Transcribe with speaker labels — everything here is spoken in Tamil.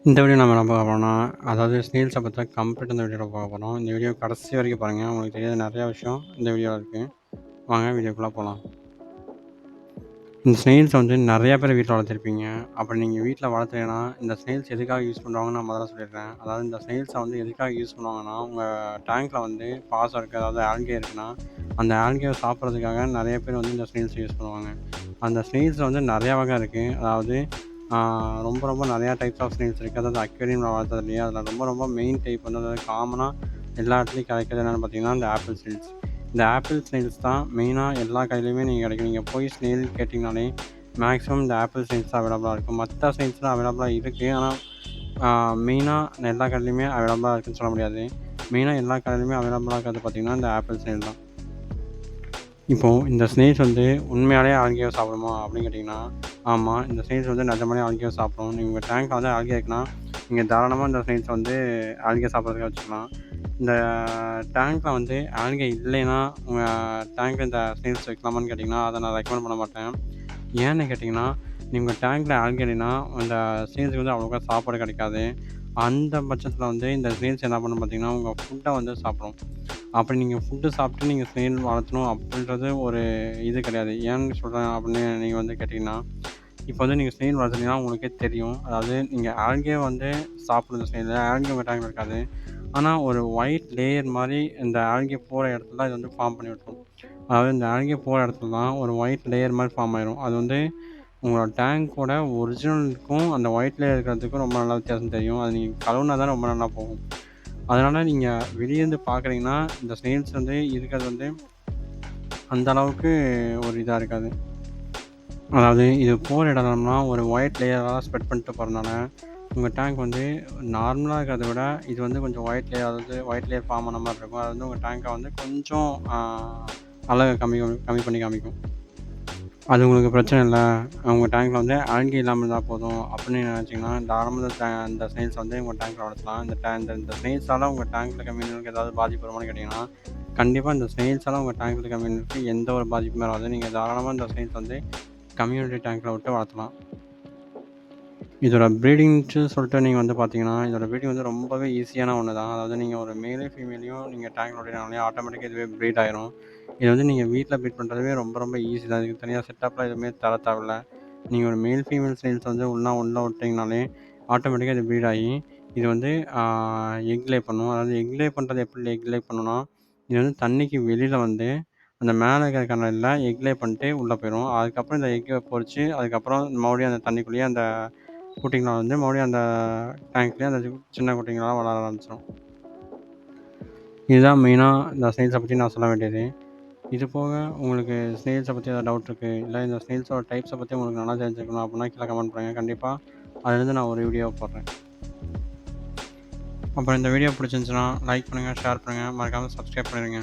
Speaker 1: இந்த வீடியோ நம்ம என்ன பார்க்க போறோம்னா, அதாவது ஸ்னெயில்ஸ பத்தி கம்ப்ளீட்டா இந்த வீடியோல பார்க்க போறோம். இந்த வீடியோ கடைசி வரைக்கும் பாருங்க. உங்களுக்கு தெரியாத நெறைய விஷயம் இந்த வீடியோல இருக்கு. வாங்க வீடியோக்குள்ள போலாம். இந்த ஸ்னெயில்ஸ நெறைய பேர் வீட்ல வளர்த்துருப்பீங்க. அப்படி நீங்க வீட்ல வளர்த்தலைன்னா, இந்த ஸ்னெயில்ஸ் எதுக்காக யூஸ் பண்ணுவாங்கன்னு நான் முதல்ல சொல்லிடுறேன். அதாவது இந்த ஸ்னெயில்ஸ எதுக்காக யூஸ் பண்ணுவாங்கன்னா, உங்க டேங்க்ல பாசம் இருக்கு, அதாவது ஆல்கே இருக்குன்னா, அந்த ஆல்கேவ சாப்பிடுறதுக்காக நெறைய பேர் இந்த ஸ்னெயில்ஸ யூஸ் பண்ணுவாங்க. அந்த ஸ்னெயில்ஸ்ல நெறைய வகை இருக்கு. அதாவது ஆ ரொம்ப ரொம்ப நெறையா டைப்ஸ் ஆஃப் ஸ்னெயில்ஸ் இருக்கு. அதாவது அக்வேரியம்ல வளர்த்ததுலயே அதில ரொம்ப ரொம்ப மெயின் டைப் அதாவது காமனா எல்லா இடத்துலயும் கிடைக்கிறது என்னன்னு பார்த்தீங்கன்னா, இந்த ஆப்பிள் ஸ்னெயில்ஸ். இந்த ஆப்பிள் ஸ்னெயில்ஸ் தான் மெயினா எல்லா கடையிலயுமே கிடைக்கும். நீங்க போய் ஸ்னெயில் கேட்டீங்கனாலே, மேக்ஸிமம் இந்த ஆப்பிள் ஸ்னெயில்ஸ் தான் அவைலபிளா இருக்கும். மத்த ஸ்னெயில்ஸ்லாம் அவைலபிளா இருக்கு. ஆனா, ஆ மெயினா எல்லா கடையிலயுமே அவைலபிளா இருக்குன்னு சொல்ல முடியாது. மெயினா எல்லா கடையிலயுமே அவைலபிளா இருக்கிறது பார்த்தீங்கன்னா, இந்த ஆப்பிள் ஸ்னெயில் தான். இப்போ இந்த ஸ்னேக்ஸ் உண்மையாலே ஆல்கேவ சாப்பிடுமா? அப்படின்னு கேட்டிங்கன்னா, ஆமா. இந்த ஸ்னேக்ஸ் நிஜமாலே ஆல்கேவ சாப்பிடும். நீங்க டேங்க்ல ஆல்கே இருக்குன்னா, நீங்க தாராளமா இந்த ஸ்னேக்ஸ ஆல்கே சாப்பிடுறதுக்கு வச்சுக்கலாம். இந்த டேங்க்ல ஆல்கே இல்லைன்னா, உங்க டேங்க்ல இந்த ஸ்னேக்ஸ் வைக்கலாமான்னு கேட்டிங்கன்னா, அத நான் ரெக்கமெண்ட் பண்ண மாட்டேன். ஏன்னு கேட்டிங்கன்னா, நீங்க டேங்க்ல ஆல்கே இல்லைன்னா, அந்த ஸ்னேக்ஸ்க்கு அவ்வளோக்கா சாப்பாடு கிடைக்காது. அந்த பட்சத்தில இந்த ஸ்னேக்ஸ் என்ன பண்ணும் பார்த்தீங்கன்னா, உங்க ஃபுட்ட சாப்பிடும். அப்படி நீங்க ஃபுட்டு சாப்பிட்டு நீங்க ஸ்னெயில் வளர்த்தணும் அப்படின்றது ஒரு இது கிடையாது. ஏன்னு சொல்றேன் அப்படின்னு நீங்க கேட்டீங்கன்னா, இப்போ நீங்க ஸ்னெயில் வளர்த்துனீங்கன்னா உங்களுக்கே தெரியும். அதாவது நீங்க ஆல்கே சாப்பிடும் இந்த ஸ்னெயிலு. ஆல்கே உங்க டேங்க்ல இருக்காது. ஆனா ஒரு ஒயிட் லேயர் மாரி இந்த ஆல்கே போற இடத்துல தான் இது ஃபார்ம் பண்ணி விட்டுரும். அதாவது இந்த ஆல்கே போற இடத்துல தான் ஒரு ஒயிட் லேயர் மாரி ஃபார்ம் ஆயிரும். அது உங்களோட டேங்க்கோட ஒரிஜினலுக்கும் அந்த ஒயிட் லேயர் இருக்கிறதுக்கும் ரொம்ப நல்லா வித்தியாசம் தெரியும். அது நீங்க கழுவுனா தான் ரொம்ப நல்லா போகும். அதனால நீங்க வெளியேருந்து பார்க்குறீங்கன்னா, இந்த ஸ்னெயில்ஸ் இருக்கிறது அந்த அளவுக்கு ஒரு இதா இருக்காது. அதாவது இது போற இடம்லாம் ஒரு ஒயிட் லேயரா ஸ்ப்ரெட் பண்ணிட்டு போறனால, உங்க டேங்க் நார்மலா இருக்கிறத விட இது கொஞ்சம் ஒயிட் லேயர் அதாவது ஒயிட் லேயர் ஃபார்ம் ஆன மாரி இருக்கும். அது உங்க டேங்க்க கொஞ்சம் அழக கம்மி கம்மி பண்ணி காமிக்கும். அது உங்களுக்கு பிரச்சனை இல்ல. உங்க டேங்க்ல ஆல்கே இல்லாம இருந்தா போதும் அப்படின்னு நினைச்சீங்கன்னா, தாராளமா இந்த ஸ்னெயில்ஸ் உங்க டேங்க்ல வளர்த்தலாம். இந்த ஸ்னெயில்ஸால உங்க டேங்க்ல இருக்க மீன்களுக்கு ஏதாவது பாதிப்பு வருமான்னு கேட்டீங்கன்னா, கண்டிப்பா இந்த ஸ்னெயில்ஸால உங்க டேங்க்ல இருக்க மீன்களுக்கு எந்த ஒரு பாதிப்புமே வராது. நீங்க தாராளமா இந்த ஸ்னெயில்ஸ் கம்யூனிட்டி டேங்க்ல விட்டு வளர்த்தலாம். இதோட ப்ரீடிங்க்கு சொல்லிட்டு நீங்க பார்த்தீங்கன்னா, இதோட ப்ரீடிங் ரொம்பவே ஈஸியான ஒண்ணு தான். அதாவது நீங்க ஒரு மேலையும், ஃபீமேலையும் நீங்க டேங்க்ல விட்டீங்கனாலே ஆட்டோமேட்டிக்கா இதுவே ப்ரீட் ஆயிரும். இது நீங்க வீட்ல ப்ரீட் பண்றதுவே ரொம்ப ரொம்ப ஈஸி தான். இதுக்கு தனியா செட்டப்லாம் எதுவுமே தர தேவையில்ல. நீங்க ஒரு மேல், ஃபீமேல் ஸ்னெயில்ஸ் உள்ள விட்டீங்கனாலே ஆட்டோமேட்டிக்கா இது ப்ரீட் ஆகி, இது ஆ எக் லே பண்ணும். அதாவது எக் லே பண்றது எப்படி எக் லே பண்ணும்னா, இது தண்ணிக்கு வெளியில அந்த மேல இருக்கிற கன்னல்ல எக் லே பண்ணிட்டு உள்ள போயிரும். அதுக்கப்புறம் இந்த எக்க பொரிச்சு, அதுக்கப்புறம் மறுபடியும் அந்த தண்ணிக்குள்ளேயே அந்த குட்டிங்களா மறுபடியும் அந்த டேங்க்லேயே அந்த சின்ன குட்டிங்களா வளர ஆரம்பிச்சிரும். இதுதான் மெயினா இந்த ஸ்னெயில்ஸ பத்தி நான் சொல்ல வேண்டியது. இது போக உங்களுக்கு ஸ்னெயில்ஸ பத்தி ஏதாவது டவுட் இருக்கு, இல்ல இந்த ஸ்னெயில்ஸோட டைப்ஸ பத்தி உங்களுக்கு நல்லா தெரிஞ்சுக்கணும் அப்படின்னா கீழ கமெண்ட் பண்ணுங்க. கண்டிப்பா அதுலேருந்து நான் ஒரு வீடியோ போடுறேன். அப்புறம் இந்த வீடியோ பிடிச்சிருந்துச்சுன்னா லைக் பண்ணுங்க, ஷேர் பண்ணுங்க, மறக்காம சப்ஸ்கிரைப் பண்ணிடுங்க.